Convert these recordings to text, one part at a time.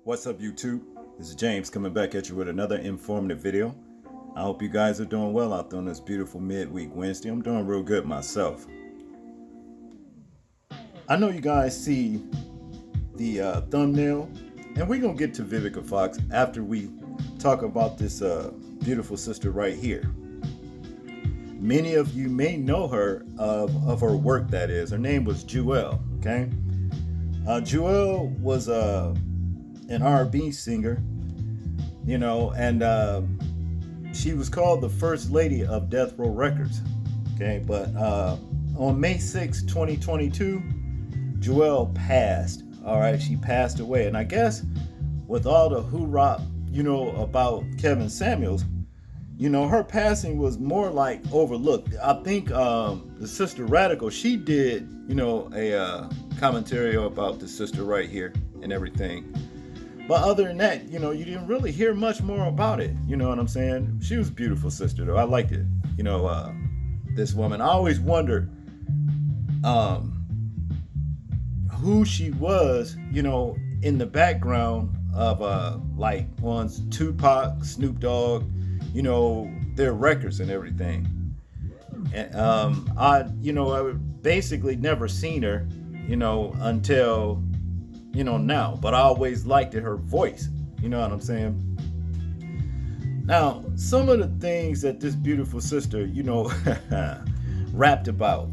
What's up, YouTube? This is James coming back at you with another informative video. I hope you guys are doing well out there on this beautiful midweek Wednesday. I'm doing real good myself. I know you guys see the thumbnail, and we're going to get to Vivica Fox after we talk about this beautiful sister right here. Many of you may know her of her work, that is. Her name was Jewel, okay? Jewel was an R&B singer, and she was called the First Lady of Death Row Records, okay? But on May 6, 2022, Jewel passed, all right? She passed away, and I guess with all the hoorah, about Kevin Samuels, her passing was more like overlooked. I think the Sister Radical, she did, a commentary about the sister right here and everything. But other than that, you didn't really hear much more about it. You know what I'm saying? She was a beautiful sister, though. I liked it. This woman. I always wondered who she was, in the background of like one's Tupac, Snoop Dogg, their records and everything. And I basically never seen her, until now. But I always liked her voice. You know what I'm saying? Now, some of the things that this beautiful sister, rapped about,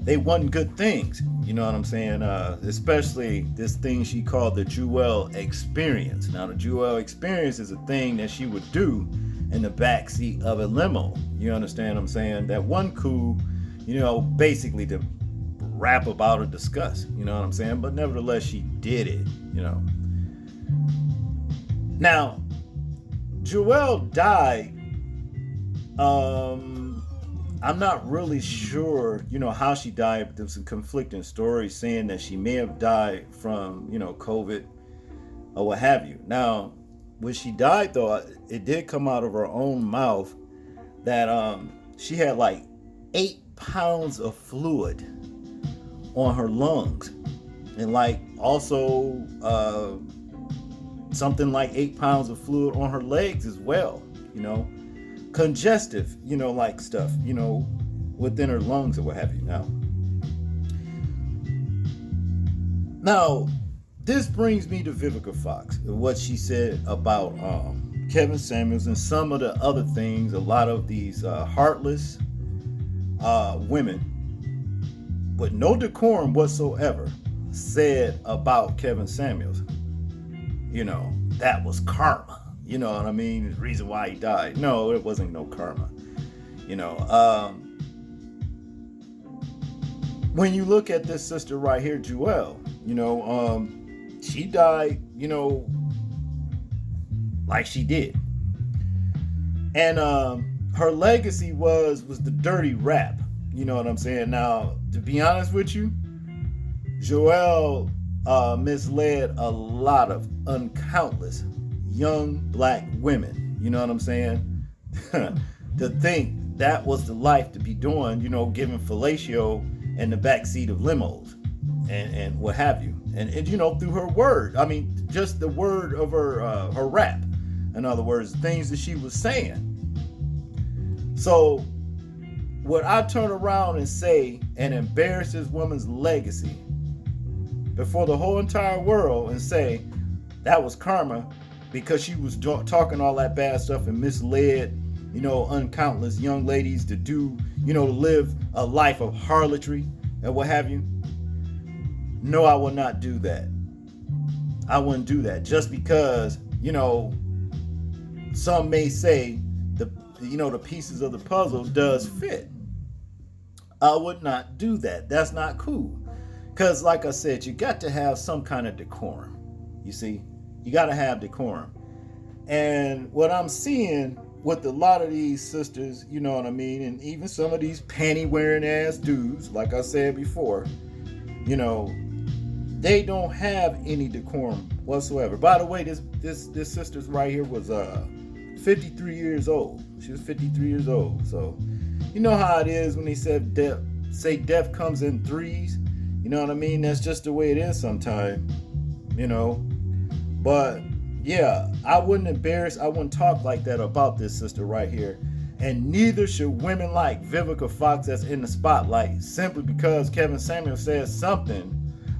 they wasn't good things. You know what I'm saying? Especially this thing she called the Jewel Experience. Now, the Jewel Experience is a thing that she would do in the backseat of a limo. You understand what I'm saying? That one cool, basically to rap about or discuss. You know what I'm saying? But nevertheless, she did it, Now, Jewel died. I'm not really sure, how she died, but there's some conflicting stories saying that she may have died from, COVID or what have you. Now, when she died, though, it did come out of her own mouth that she had like 8 pounds of fluid on her lungs, and like also something like 8 pounds of fluid on her legs as well, congestive, like stuff, within her lungs or what have you. Now, this brings me to Vivica Fox and what she said about Kevin Samuels and some of the other things a lot of these heartless women with no decorum whatsoever said about Kevin Samuels. That was karma. You know what I mean? The reason why he died. No, it wasn't no karma. When you look at this sister right here, Jewel, she died, like she did. And her legacy was the dirty rap. You know what I'm saying? Now, to be honest with you, Jewel misled a lot of uncountless young black women. You know what I'm saying? To think that was the life to be doing, giving fellatio in the backseat of limos and what have you. And through her word. I mean, just the word of her rap. In other words, things that she was saying. So, would I turn around and say and embarrass this woman's legacy before the whole entire world and say that was karma because she was talking all that bad stuff and misled, uncountless young ladies to do, to live a life of harlotry and what have you? No, I will not do that. I wouldn't do that just because, some may say the pieces of the puzzle does fit. I would not do that. That's not cool. Because like I said, you got to have some kind of decorum. You see, you got to have decorum. And what I'm seeing with a lot of these sisters, you know what I mean? And even some of these panty wearing ass dudes, like I said before, they don't have any decorum whatsoever. By the way, this sister's right here was 53 years old. She was 53 years old. So, you know how it is when they said death comes in threes. You know what I mean? That's just the way it is sometimes. But yeah, I wouldn't talk like that about this sister right here. And neither should women like Vivica Fox that's in the spotlight simply because Kevin Samuel says something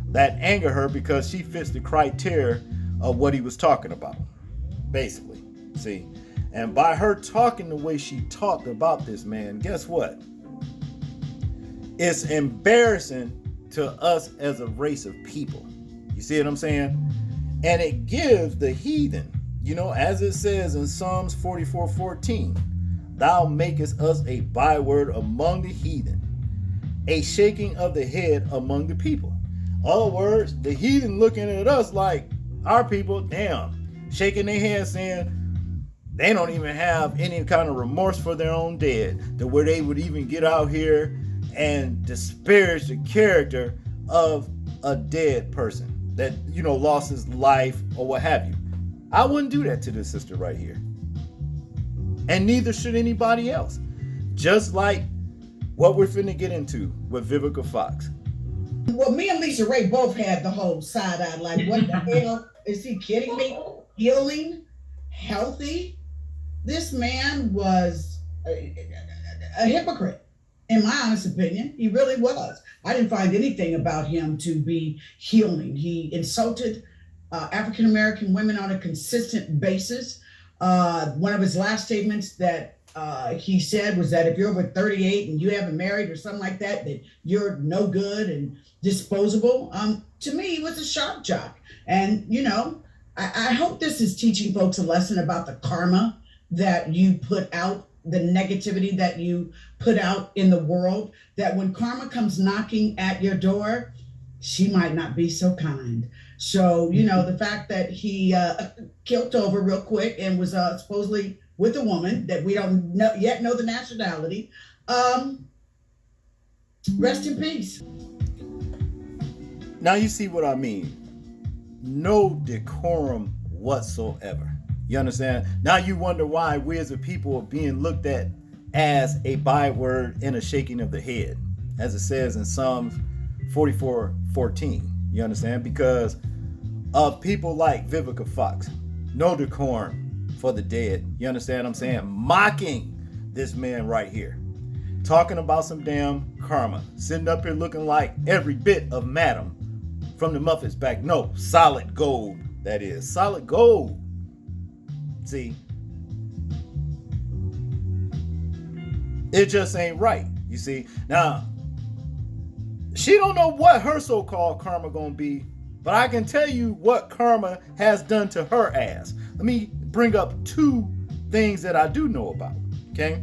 that angered her because she fits the criteria of what he was talking about. Basically. See? And by her talking the way she talked about this man, guess what? It's embarrassing to us as a race of people. You see what I'm saying? And it gives the heathen, as it says in Psalms 44:14, thou makest us a byword among the heathen, a shaking of the head among the people. In other words, the heathen looking at us like our people, damn, shaking their head saying they don't even have any kind of remorse for their own dead, to where they would even get out here and disparage the character of a dead person that, lost his life or what have you. I wouldn't do that to this sister right here. And neither should anybody else. Just like what we're finna get into with Vivica Fox. Well, me and Lisa Ray both had the whole side eye, like, what the hell? Is he kidding me? Healing? Healthy? This man was a hypocrite, in my honest opinion. He really was. I didn't find anything about him to be healing. He insulted African American women on a consistent basis. One of his last statements that he said was that if you're over 38 and you haven't married or something like that, that you're no good and disposable. To me, he was a shock jock. And, I hope this is teaching folks a lesson about the karma that you put out, the negativity that you put out in the world, that when karma comes knocking at your door, she might not be so kind. So, the fact that he killed over real quick and was supposedly with a woman that we don't yet know the nationality, rest in peace. Now you see what I mean. No decorum whatsoever. You understand? Now you wonder why we as a people are being looked at as a byword and a shaking of the head, as it says in Psalms 44:14. You understand? Because of people like Vivica Fox. No decorum for the dead. You understand what I'm saying? Mocking this man right here. Talking about some damn karma. Sitting up here looking like every bit of Madam from the Muppets back. No, solid gold, that is. Solid gold. See? It just ain't right. You see? Now, she don't know what her so-called karma gonna be, but I can tell you what karma has done to her ass. Let me bring up two things that I do know about, okay?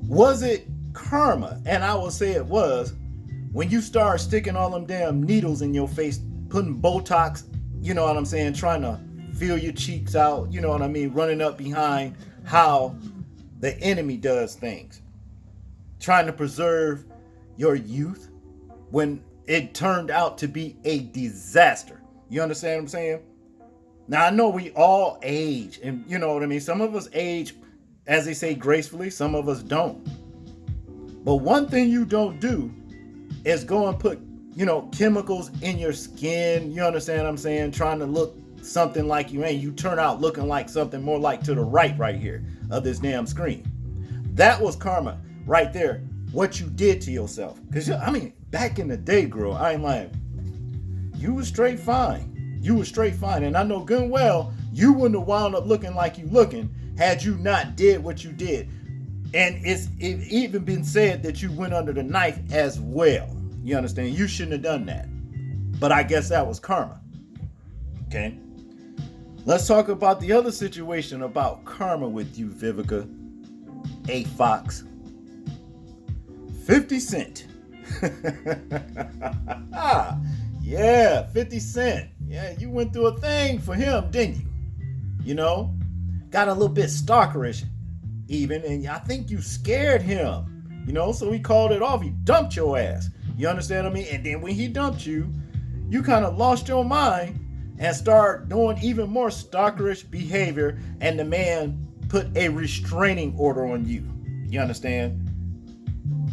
Was it karma? And I will say it was, when you start sticking all them damn needles in your face, putting Botox, you know what I'm saying, trying to fill your cheeks out, you know what I mean, running up behind how the enemy does things. Trying to preserve your youth when it turned out to be a disaster. You understand what I'm saying? Now, I know we all age, and you know what I mean? Some of us age, as they say, gracefully. Some of us don't. But one thing you don't do is go and put, chemicals in your skin. You understand what I'm saying? Trying to look something like you ain't. You turn out looking like something more like to the right here of this damn screen. That was karma right there. What you did to yourself. Because, back in the day, girl, I ain't lying. You was straight fine. You was straight fine. And I know good and well, you wouldn't have wound up looking like you looking had you not did what you did. And it even been said that you went under the knife as well. You understand? You shouldn't have done that. But I guess that was karma. Okay? Let's talk about the other situation about karma with you, Vivica A. Fox. 50 Cent. Yeah, 50 Cent. Yeah, you went through a thing for him, didn't you? Got a little bit stalkerish even, and I think you scared him, so he called it off. He dumped your ass. You understand what I mean? And then when he dumped you, you kind of lost your mind and start doing even more stalkerish behavior, and the man put a restraining order on you. You understand?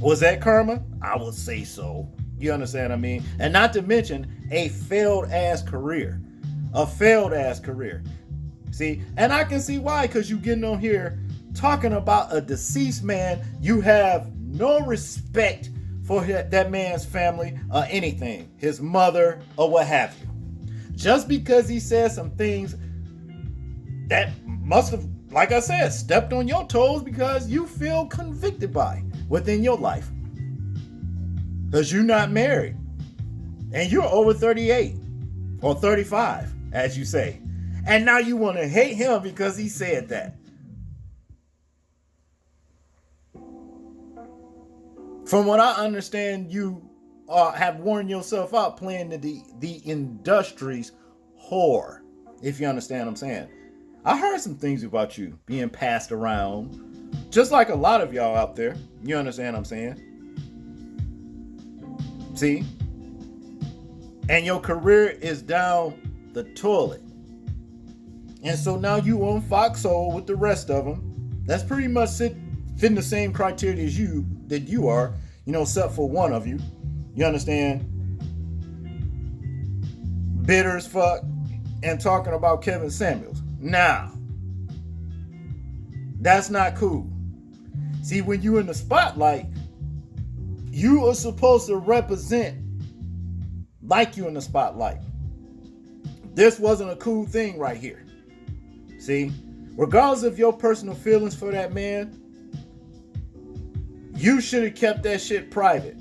Was that karma? I would say so. You understand what I mean? And not to mention a failed ass career. A failed ass career. See, and I can see why, because you getting on here talking about a deceased man. You have no respect for that man's family or anything, his mother or what have you. Just because he said some things that must have, like I said, stepped on your toes because you feel convicted by within your life. Because you're not married. And you're over 38 or 35, as you say. And now you want to hate him because he said that. From what I understand, you have worn yourself out playing the industry's whore, if you understand what I'm saying. I heard some things about you being passed around, just like a lot of y'all out there. You understand what I'm saying? See? And your career is down the toilet. And so now you on Foxhole with the rest of them. That's pretty much fitting the same criteria as you that you are, except for one of you. You understand? Bitter as fuck and talking about Kevin Samuels. Now, that's not cool. See, when you in the spotlight, you are supposed to represent like you in the spotlight. This wasn't a cool thing right here. See, regardless of your personal feelings for that man, you should have kept that shit private.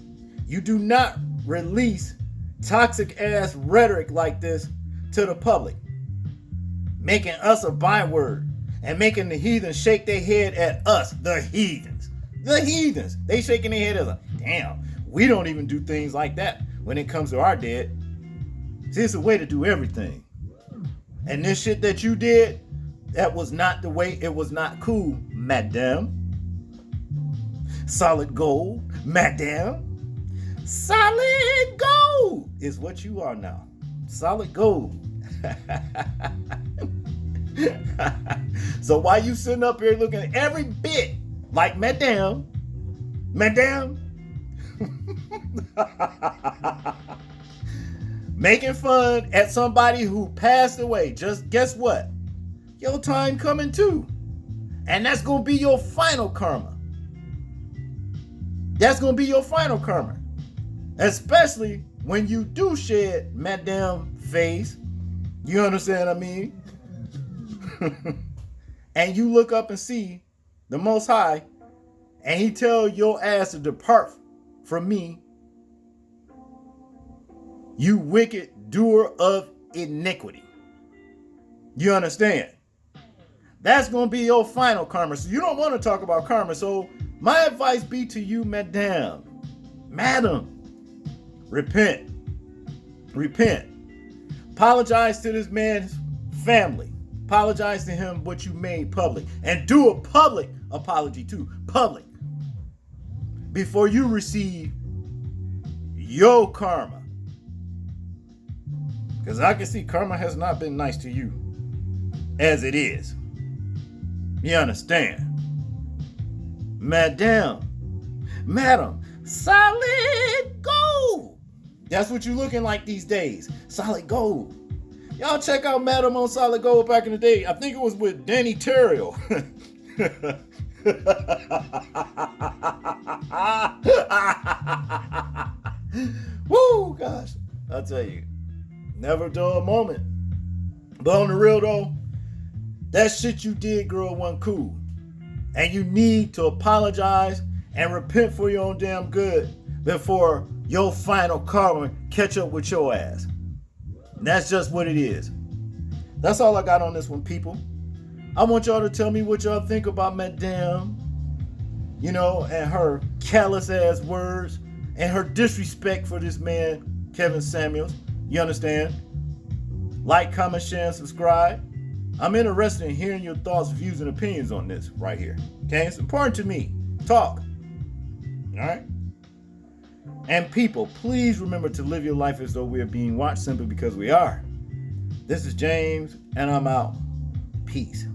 You do not release toxic ass rhetoric like this to the public, making us a byword and making the heathens shake their head at us, the heathens. The heathens. They shaking their head as damn, we don't even do things like that when it comes to our dead. See, it's a way to do everything. And this shit that you did, that was not the way. It was not cool, madame. Solid gold, madame. Solid gold is what you are now. Solid gold. So why you sitting up here looking every bit like madame? Madame? Making fun at somebody who passed away. Just guess what? Your time coming too. And that's going to be your final karma. That's going to be your final karma. Especially when you do shed madame face. You understand what I mean? And you look up and see the Most High, and he tell your ass to depart from me, you wicked doer of iniquity. You understand? That's going to be your final karma. So you don't want to talk about karma. So my advice be to you, madam, repent. Apologize to this man's family. Apologize to him what you made public. And do a public apology too. Public. Before you receive your karma. Because I can see karma has not been nice to you as it is. You understand? Madam, solid gold. That's what you looking like these days. Solid gold. Y'all check out Madam on Solid Gold back in the day. I think it was with Danny Terrell. Woo, gosh. I'll tell you. Never a dull moment. But on the real though, that shit you did, girl, wasn't cool. And you need to apologize and repent for your own damn good before your final karma catch up with your ass. And that's just what it is. That's all I got on this one, people. I want y'all to tell me what y'all think about Madame, and her callous ass words and her disrespect for this man, Kevin Samuels. You understand? Like, comment, share, and subscribe. I'm interested in hearing your thoughts, views, and opinions on this right here. Okay? It's important to me. Talk. All right? And people, please remember to live your life as though we are being watched simply because we are. This is James, and I'm out. Peace.